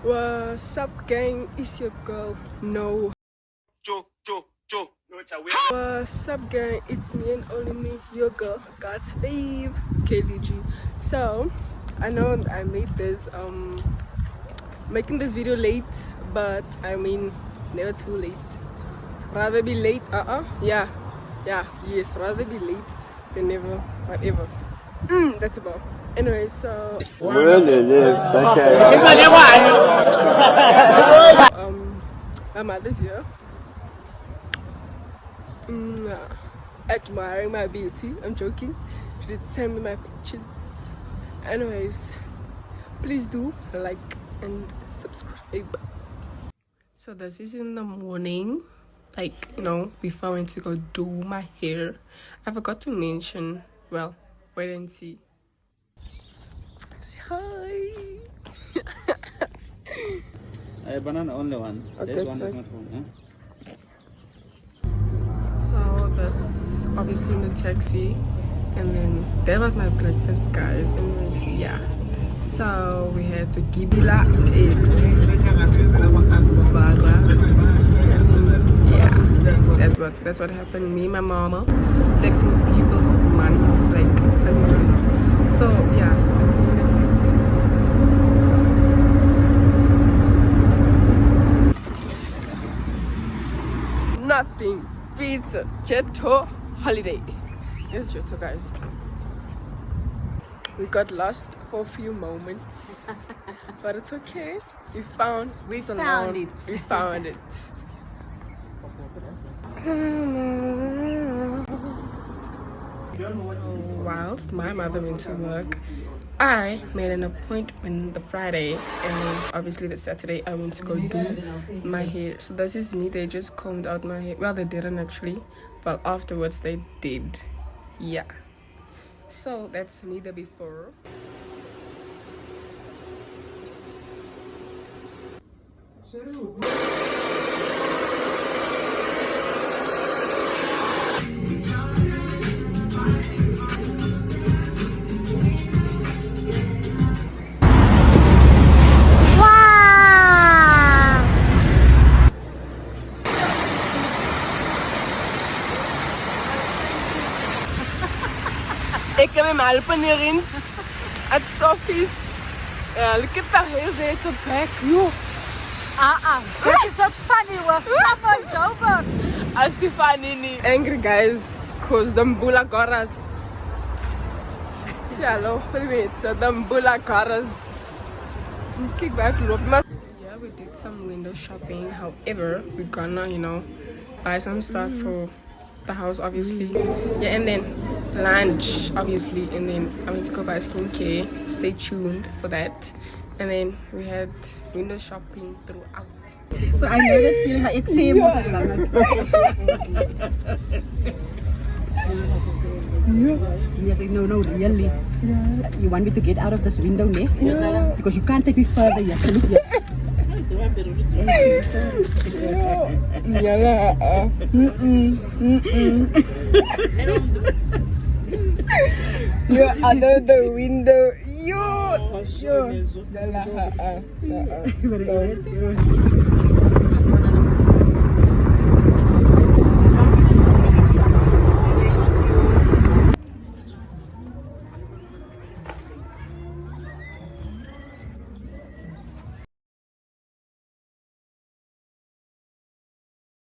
What's up, gang? It's your girl, No. What's up, gang? It's me and only me, your girl, God's fave, Kaylee G. So, I know I made this, making this video late, but I mean, it's never too late. Rather be late, yes, rather be late than never, whatever. That's about. Anyway, so my mother's here, admiring my beauty. I'm joking. She did send me my pictures. Anyways, please do like and subscribe. So this is in the morning, like, you know, before I went to go do my hair. I forgot to mention, well, wait and see. Say hi. Banana only one. Okay, There's one that's that's not full, huh? So that's obviously in the taxi, and then that was my breakfast, guys. Anyways, yeah. So we had to Gibila eat eggs to go to Bara, and then, yeah, that's what happened. Me and my mama flexing with people's monies, like, I mean, I don't know. So yeah, this is in the taxi. Nothing beats a Jetto holiday. It's Jetto, guys. We got lost for a few moments, but it's okay. We found it. We found it. So whilst my mother went to work, I made an appointment the Friday, and then obviously the Saturday I went to go do my hair. So this is me. They just combed out my hair. Well, they didn't actually, but afterwards they did. Yeah. So that's me the before. Ik heb hem helpen hierin. Het stof is. Look at the hair there at the back. Yo. This is not funny. We're someone joking. I see funny. Angry guys, cause the mbula goras. Say hello for me. So the mbula goras. Kick back, look. Yeah, we did some window shopping. However, we're gonna, you know, buy some stuff for the house, obviously. Yeah, and then lunch, obviously, and then I went to go buy skincare. Stay tuned for that. And then we had window shopping throughout. So I know that feeling how eczema was lang. Yes, no, really. You want me to get out of this window, ne? Yeah. Because you can't take me further. You have to look here. You're under the window.